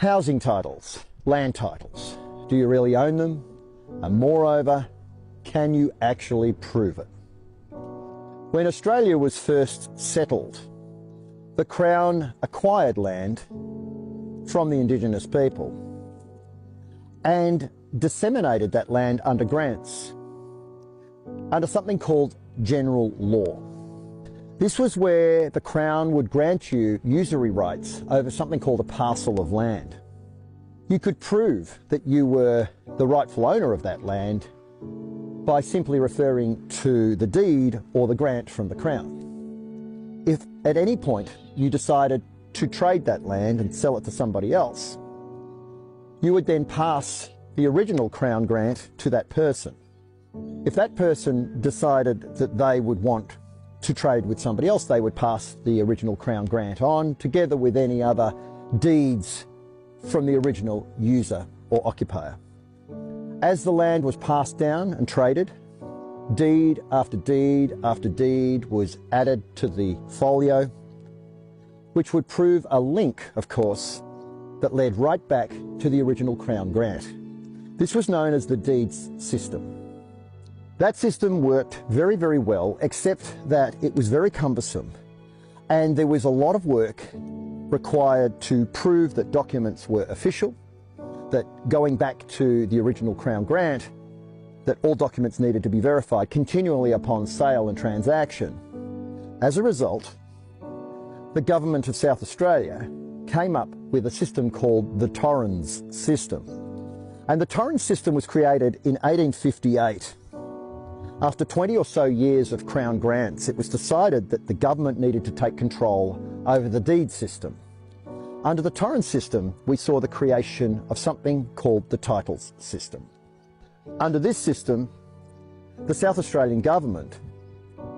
Housing titles, land titles. Do you really own them? And moreover, can you actually prove it? When Australia was first settled, the Crown acquired land from the Indigenous people and disseminated that land under grants, under something called general law. This was where the Crown would grant you usury rights over something called a parcel of land. You could prove that you were the rightful owner of that land by simply referring to the deed or the grant from the Crown. If at any point you decided to trade that land and sell it to somebody else, you would then pass the original Crown grant to that person. If that person decided that they would want to trade with somebody else, they would pass the original Crown grant on, together with any other deeds from the original user or occupier. As the land was passed down and traded, deed after deed after deed was added to the folio, which would prove a link, of course, that led right back to the original Crown grant. This was known as the deeds system. That system worked very, very well, except that it was very cumbersome, and there was a lot of work required to prove that documents were official, that going back to the original Crown grant, that all documents needed to be verified continually upon sale and transaction. As a result, the government of South Australia came up with a system called the Torrens system. And the Torrens system was created in 1858. After 20 or so years of Crown grants, it was decided that the government needed to take control over the deed system. Under the Torrens system, we saw the creation of something called the titles system. Under this system, the South Australian government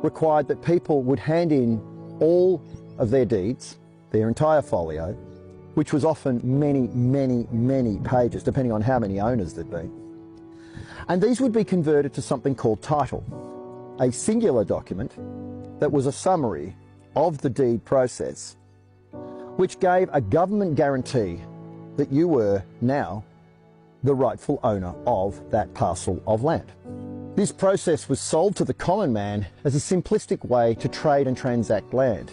required that people would hand in all of their deeds, their entire folio, which was often many, many, many pages, depending on how many owners there'd been. And these would be converted to something called title, a singular document that was a summary of the deed process, which gave a government guarantee that you were now the rightful owner of that parcel of land. This process was sold to the common man as a simplistic way to trade and transact land.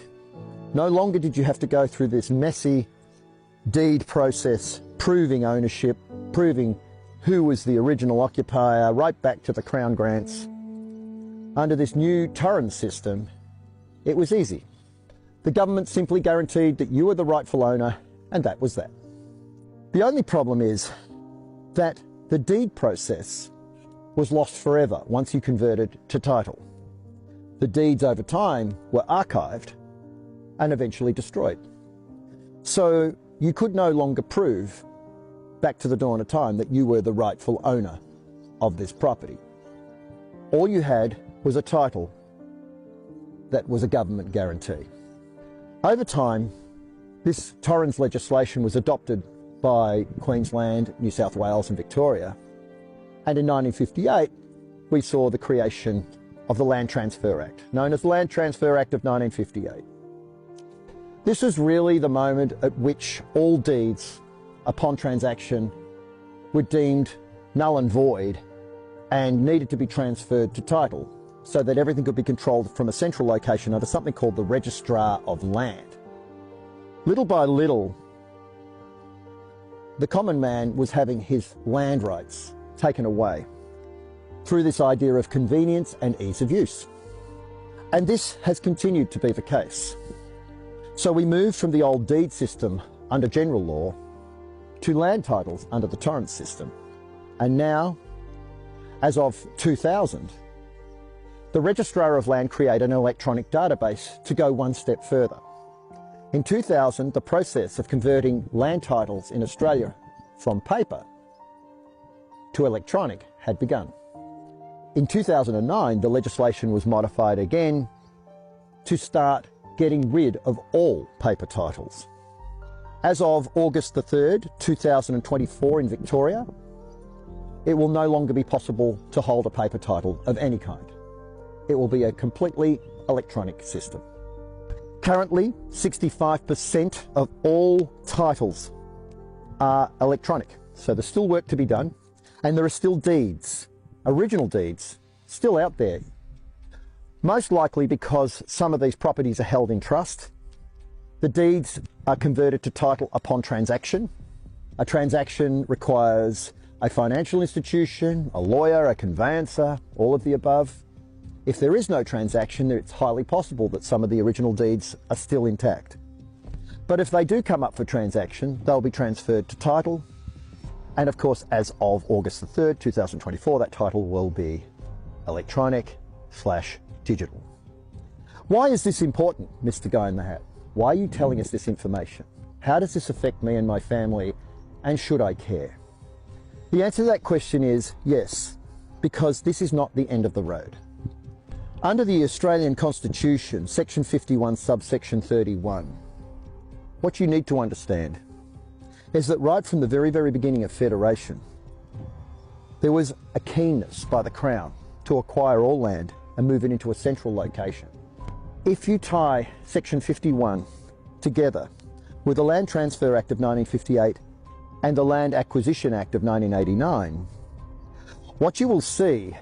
No longer did you have to go through this messy deed process, proving ownership, proving who was the original occupier, right back to the Crown grants. Under this new Torrens system, it was easy. The government simply guaranteed that you were the rightful owner, and that was that. The only problem is that the deed process was lost forever once you converted to title. The deeds over time were archived and eventually destroyed. So you could no longer prove back to the dawn of time that you were the rightful owner of this property. All you had was a title that was a government guarantee. Over time, this Torrens legislation was adopted by Queensland, New South Wales and Victoria, and in 1958 we saw the creation of the Land Transfer Act, known as the Land Transfer Act of 1958. This was really the moment at which all deeds upon transaction were deemed null and void and needed to be transferred to title so that everything could be controlled from a central location under something called the Registrar of Land. Little by little, the common man was having his land rights taken away through this idea of convenience and ease of use. And this has continued to be the case. So we moved from the old deed system under general law to land titles under the Torrens system. And now, as of 2000, the Registrar of Land created an electronic database to go one step further. In 2000, the process of converting land titles in Australia from paper to electronic had begun. In 2009, the legislation was modified again to start getting rid of all paper titles. As of August the 3rd, 2024 in Victoria, it will no longer be possible to hold a paper title of any kind. It will be a completely electronic system. Currently, 65% of all titles are electronic, so there's still work to be done, and there are still deeds, original deeds, still out there. Most likely because some of these properties are held in trust. The deeds are converted to title upon transaction. A transaction requires a financial institution, a lawyer, a conveyancer, all of the above. If there is no transaction, it's highly possible that some of the original deeds are still intact. But if they do come up for transaction, they'll be transferred to title. And of course, as of August the 3rd, 2024, that title will be electronic/digital. Why is this important, Mr. Guy in the Hat? Why are you telling us this information? How does this affect me and my family, and should I care? The answer to that question is yes, because this is not the end of the road. Under the Australian Constitution, Section 51, subsection 31, what you need to understand is that right from the very, very beginning of Federation, there was a keenness by the Crown to acquire all land and move it into a central location. If you tie Section 51 together with the Land Transfer Act of 1958 and the Land Acquisition Act of 1989, what you will see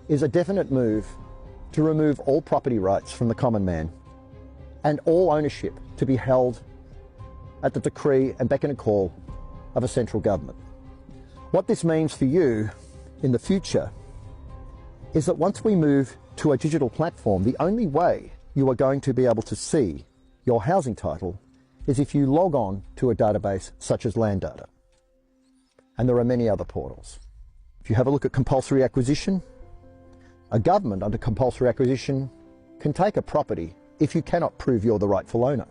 is a definite move to remove all property rights from the common man and all ownership to be held at the decree and beck and call of a central government. What this means for you in the future is that once we move to a digital platform, the only way you are going to be able to see your housing title is if you log on to a database such as Landata. And there are many other portals. If you have a look at compulsory acquisition, a government under compulsory acquisition can take a property if you cannot prove you're the rightful owner.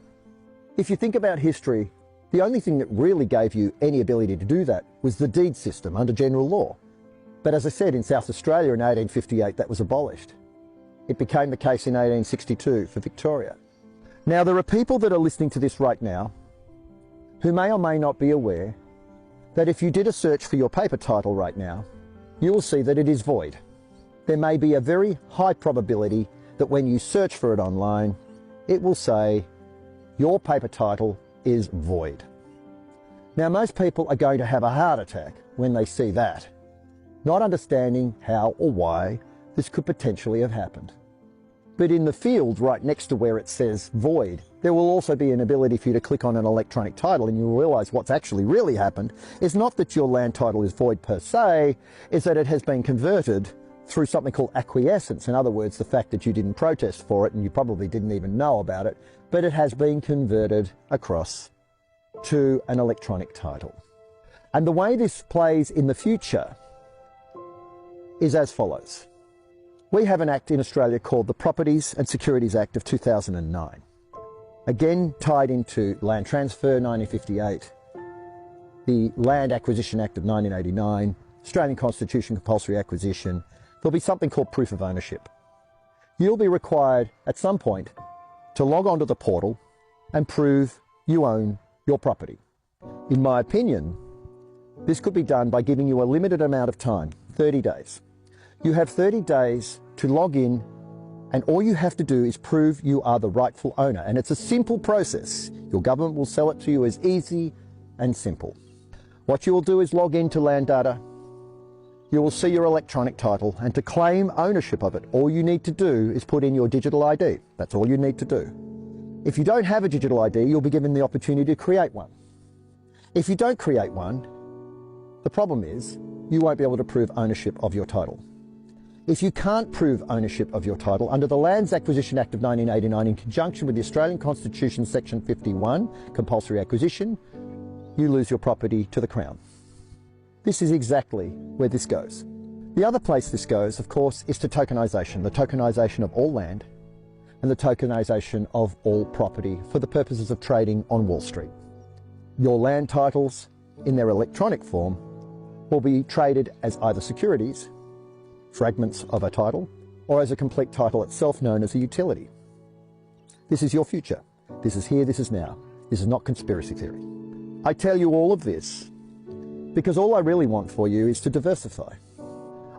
If you think about history, the only thing that really gave you any ability to do that was the deed system under general law. But as I said, in South Australia in 1858, that was abolished. It became the case in 1862 for Victoria. Now, there are people that are listening to this right now who may or may not be aware that if you did a search for your paper title right now, you will see that it is void. There may be a very high probability that when you search for it online, it will say your paper title is void. Now, most people are going to have a heart attack when they see that, not understanding how or why this could potentially have happened. But in the field right next to where it says void, there will also be an ability for you to click on an electronic title, and you'll realize what's actually really happened is not that your land title is void per se, is that it has been converted through something called acquiescence. In other words, the fact that you didn't protest for it and you probably didn't even know about it, but it has been converted across to an electronic title. And the way this plays in the future is as follows. We have an act in Australia called the Properties and Securities Act of 2009. Again, tied into Land Transfer 1958, the Land Acquisition Act of 1989, Australian Constitution Compulsory Acquisition. There'll be something called proof of ownership. You'll be required at some point to log onto the portal and prove you own your property. In my opinion, this could be done by giving you a limited amount of time, 30 days. You have 30 days to log in, and all you have to do is prove you are the rightful owner. And it's a simple process. Your government will sell it to you as easy and simple. What you will do is log into Landata. You will see your electronic title, and to claim ownership of it, all you need to do is put in your digital ID. That's all you need to do. If you don't have a digital ID, you'll be given the opportunity to create one. If you don't create one, the problem is you won't be able to prove ownership of your title. If you can't prove ownership of your title under the Lands Acquisition Act of 1989 in conjunction with the Australian Constitution Section 51, compulsory acquisition, you lose your property to the Crown. This is exactly where this goes. The other place this goes, of course, is to tokenisation, the tokenisation of all land and the tokenisation of all property for the purposes of trading on Wall Street. Your land titles in their electronic form will be traded as either securities, fragments of a title, or as a complete title itself known as a utility. This is your future. This is here, this is now. This is not conspiracy theory. I tell you all of this because all I really want for you is to diversify.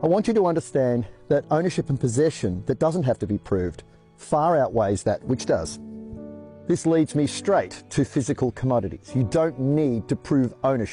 I want you to understand that ownership and possession that doesn't have to be proved far outweighs that which does. This leads me straight to physical commodities. You don't need to prove ownership